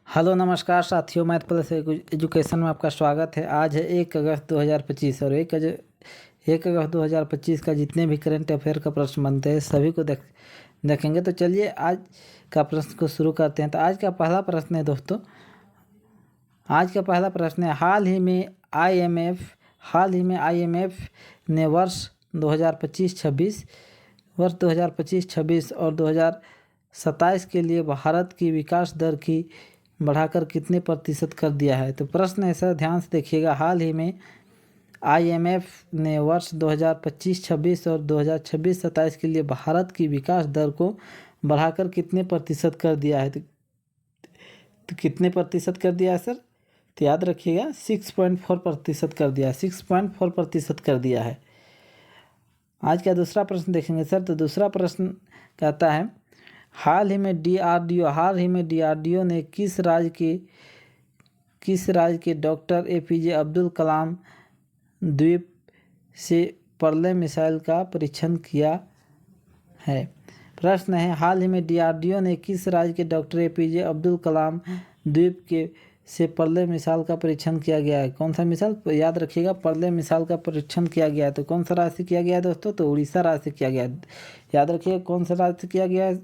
Hello नमस्कार साथियों, math plus education में आपका स्वागत है। आज है 1 अगस्त 2025 और 1 अगस्त 2025 का जितने भी करंट अफेयर का प्रश्न बनते हैं सभी को देखेंगे। तो चलिए आज का प्रश्न को शुरू करते हैं। तो आज का पहला प्रश्न है दोस्तों, आज का पहला प्रश्न है हाल ही में आईएमएफ ने वर्ष 2025-26 और 2027 के लिए भारत की विकास दर की बढ़ाकर कितने प्रतिशत कर दिया है। तो प्रश्न है सर, ध्यान से देखिएगा। हाल ही में आईएमएफ ने वर्ष 2025-26 और 2026-27 के लिए भारत की विकास दर को बढ़ाकर कितने प्रतिशत कर दिया है। तो कितने प्रतिशत कर दिया है सर? तो याद रखिएगा 6.4% कर दिया, 6.4% कर दिया है। आज का दूसरा प्रश्न देखेंगे सर। तो दूसरा प्रश्न कहता है हाल ही में डीआरडीओ ने किस राज्य के डॉक्टर एपीजे अब्दुल कलाम द्वीप से पर्ले मिसाइल का परीक्षण किया है। प्रश्न है हाल ही में डीआरडीओ ने किस राज्य के डॉक्टर एपीजे अब्दुल कलाम द्वीप से पर्ले मिसाइल का परीक्षण किया गया है। कौन सा मिसाइल? याद रखिएगा, पर्ले मिसाइल का परीक्षण किया गया है। तो कौन सा राज्य से किया गया है दोस्तों? तो उड़ीसा राज्य से किया गया है। याद रखिएगा कौन सा राज्य से किया गया है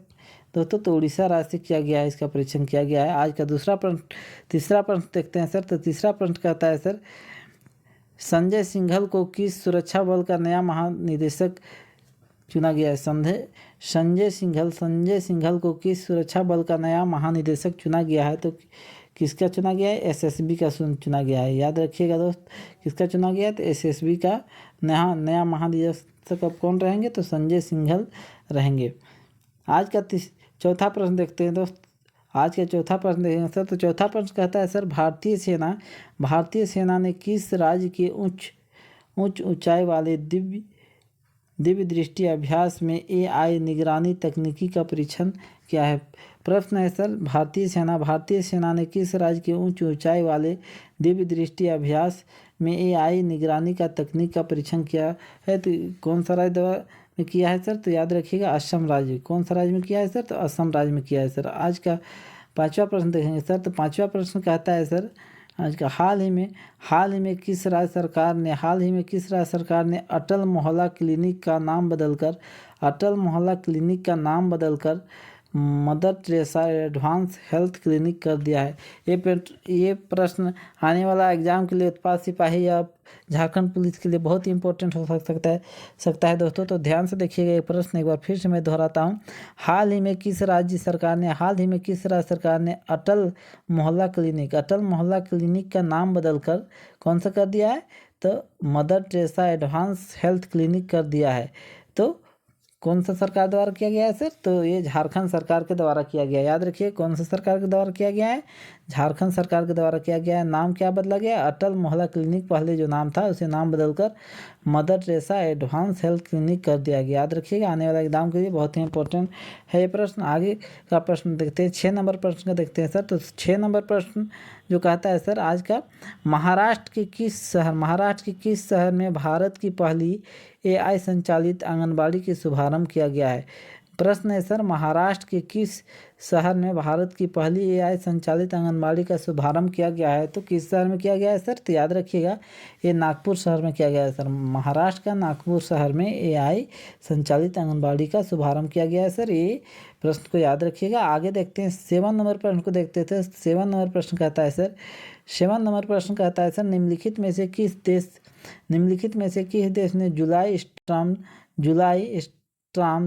दोस्तों? तो उड़ीसा राज्य से किया गया है, इसका परीक्षण किया गया है। आज का तीसरा प्रश्न देखते हैं सर। तो तीसरा प्रश्न कहता है सर, संजय सिंघल को किस सुरक्षा बल का नया महानिदेशक चुना गया है। संजय सिंघल को किस सुरक्षा बल का नया महानिदेशक चुना गया है। तो किसका चुना गया है? एसएसबी का चुना गया है। याद रखिएगा दोस्त, किसका चुना गया है? तो एसएसबी का नया महानिदेशक अब कौन रहेंगे? तो संजय सिंघल रहेंगे। आज का चौथा प्रश्न देखते हैं दोस्त। आज का चौथा प्रश्न देखेंगे सर। तो चौथा प्रश्न कहता है सर, भारतीय सेना ने किस राज्य के उच्च ऊंचाई वाले दिव्य दृष्टि अभ्यास में एआई निगरानी तकनीकी का परीक्षण किया है। प्रश्न है सर, भारतीय सेना ने किस राज्य के उच्च ऊंचाई वाले दिव्य दृष्टि अभ्यास में एआई निगरानी का तकनीक का परीक्षण किया है। तो कौन सा राज्य में किया है सर? तो याद रखिएगा असम राज्य। कौन सा राज्य में किया है सर? तो असम राज्य में किया है सर। आज का पांचवा प्रश्न देखेंगे सर। तो पांचवा प्रश्न कहता है सर, आज का हाल ही में किस राज्य सरकार ने अटल मोहल्ला क्लिनिक का नाम बदलकर mother Teresa advance health clinic कर दिया है। ये प्रश्न आने वाला एग्जाम के लिए उत्पाद सिपाही या झारखंड पुलिस के लिए बहुत ही इंपॉर्टेंट हो सकता है दोस्तों। तो ध्यान से देखिएगा ये प्रश्न, एक बार फिर से मैं दोहराता हूँ। हाल ही में किस राज्य सरकार ने अटल मोहल्ला क्लिनिक का नाम बदलकर कौन सा कर दिया है? तो mother Teresa advance health clinic कर दिया है। तो कौन सा सरकार द्वारा किया गया है सर? तो ये झारखंड सरकार के द्वारा किया गया है। याद रखिए कौन सा सरकार के द्वारा किया गया है? झारखंड सरकार के द्वारा किया गया है। नाम क्या बदला गया? अटल मोहल्ला क्लिनिक, पहले जो नाम था उसे नाम बदलकर mother Teresa advance health clinic कर दिया गया। याद रखिएगा, आने वाला एग्जाम के लिए बहुत ही इंपॉर्टेंट है ये प्रश्न। आगे का प्रश्न देखते हैं, 6 नंबर प्रश्न का देखते हैं सर। तो 6 नंबर प्रश्न जो कहता है सर आज का, महाराष्ट्र के किस शहर में भारत की पहली एआई संचालित आंगनबाड़ी की शुभारंभ किया गया है। प्रश्न है सर, महाराष्ट्र के किस शहर में भारत की पहली एआई संचालित आंगनबाड़ी का शुभारंभ किया गया है। तो किस शहर में किया गया है सर? तो याद रखिएगा ये नागपुर शहर में किया गया है सर। महाराष्ट्र का नागपुर शहर में एआई संचालित आंगनबाड़ी का शुभारंभ किया गया है सर। ये प्रश्न को याद रखिएगा। आगे देखते हैं 7 नंबर प्रश्न को देखते थे। 7 नंबर प्रश्न कहता है सर, निम्नलिखित में से किस देश ने जुलाई स्टॉर्म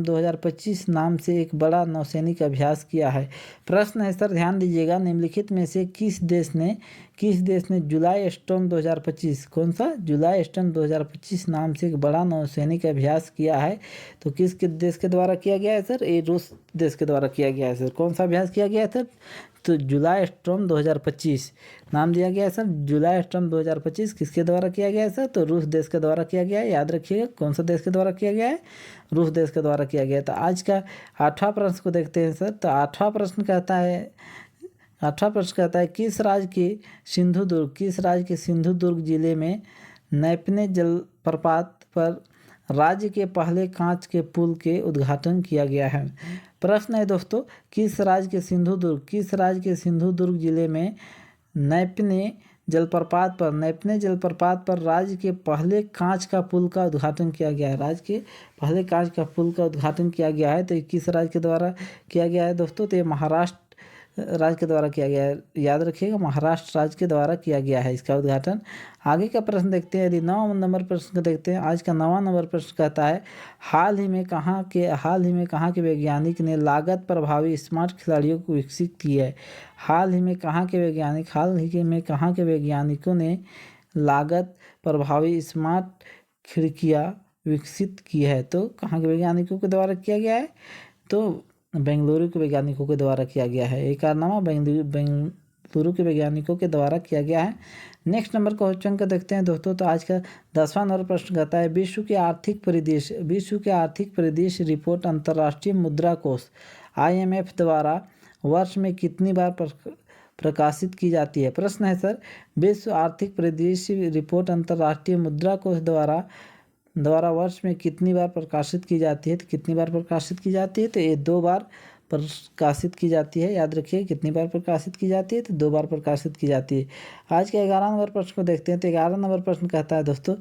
2025 नाम से एक बड़ा नौसैनिक अभ्यास किया है। प्रश्न है सर, ध्यान दीजिएगा, निम्नलिखित में से किस देश ने जुलाई स्टॉर्म 2025 कौन सा? जुलाई स्टॉर्म 2025 नाम से एक बड़ा नौसैनिक अभ्यास किया है। तो किस देश के द्वारा किया गया है सर? ये रूस देश के द्वारा किया गया है सर। कौन सा अभ्यास किया गया है सर? तो जुलाई स्टॉर्म 2025 नाम दिया गया है सर। जुलाई स्टॉर्म 2025 किसके द्वारा किया गया है सर? तो रूस देश के द्वारा किया गया है। याद रखिएगा कौन सा देश के द्वारा किया गया है? रूस देश के द्वारा किया गया है। तो आज का 8वां प्रश्न को देखते हैं सर। तो 8वां प्रश्न कहता है किस राज्य के सिंधुदुर्ग जिले में नैपने जलप्रपात पर राज्य के पहले कांच के पुल के उद्घाटन किया गया है? प्रश्न है दोस्तों, किस राज्य के सिंधुदुर्ग जिले में नैपने जलप्रपात पर राज्य के पहले कांच का पुल का उद्घाटन किया गया है? राज्य के पहले कांच का पुल का उद्घाटन किया गया है, तो ये किस राज्य के द्वारा किया गया है दोस्तों? तो ये महाराष्ट्र राज्य के द्वारा किया गया है। याद रखिएगा, महाराष्ट्र राज्य के द्वारा किया गया है इसका उद्घाटन। आगे का प्रश्न देखते हैं। यदि 9 नंबर प्रश्न को देखते हैं, आज का 9वां नंबर प्रश्न कहता है, हाल ही में कहाँ के वैज्ञानिक ने लागत प्रभावी स्मार्ट खिड़कियों को विकसित की है? हाल ही में कहाँ के वैज्ञानिकों ने लागत प्रभावी स्मार्ट खिड़कियाँ विकसित की है? तो कहाँ के वैज्ञानिकों के द्वारा किया गया है? तो बेंगलुरु के वैज्ञानिकों के द्वारा किया गया है। ये कारनामा बेंगलुरु के वैज्ञानिकों के द्वारा किया गया है। नेक्स्ट नंबर क्वेश्चन को देखते हैं दोस्तों। तो आज का 10वां नंबर प्रश्न कहता है, विश्व के आर्थिक परिदृश्य रिपोर्ट अंतर्राष्ट्रीय मुद्रा कोष IMF द्वारा वर्ष में कितनी बार प्रकाशित की जाती है? प्रश्न है सर, विश्व आर्थिक परिदृश्य रिपोर्ट अंतर्राष्ट्रीय मुद्रा कोष द्वारा वर्ष में कितनी बार प्रकाशित की जाती है? तो कितनी बार प्रकाशित की जाती है? तो ये 2 बार प्रकाशित की जाती है। याद रखिए, कितनी बार प्रकाशित की जाती है? तो 2 बार प्रकाशित की जाती है। आज के 11 नंबर प्रश्न को देखते हैं। तो 11 नंबर प्रश्न कहता है दोस्तों,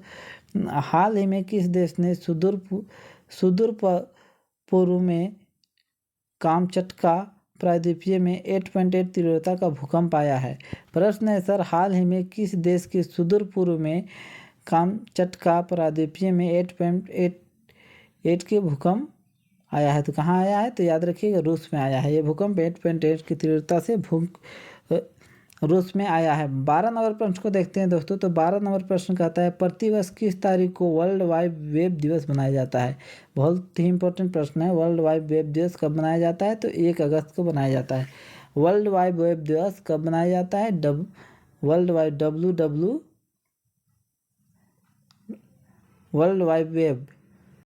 हाल ही में किस देश ने सुदूर पूर्व में कामचटका प्रायद्वीपीय में 8.8 तीव्रता का भूकंप आया है? प्रश्न है सर, हाल ही में किस देश के सुदूर पूर्व में कामचटका प्रायद्वीपीय में 8.8 के भूकंप आया है? तो कहाँ आया है? तो याद रखिएगा, रूस में आया है। ये भूकंप 8.8 की तीव्रता से रूस में आया है। 12 नंबर प्रश्न को देखते हैं दोस्तों। तो 12 नंबर प्रश्न कहता है, प्रतिवर्ष किस तारीख को वर्ल्ड वाइड वेब दिवस मनाया जाता है? बहुत ही इंपॉर्टेंट प्रश्न है। वर्ल्ड वाइड वेब दिवस कब मनाया जाता है? तो 1 अगस्त को मनाया जाता है। वर्ल्ड वाइड वेब दिवस कब मनाया जाता है? World wide web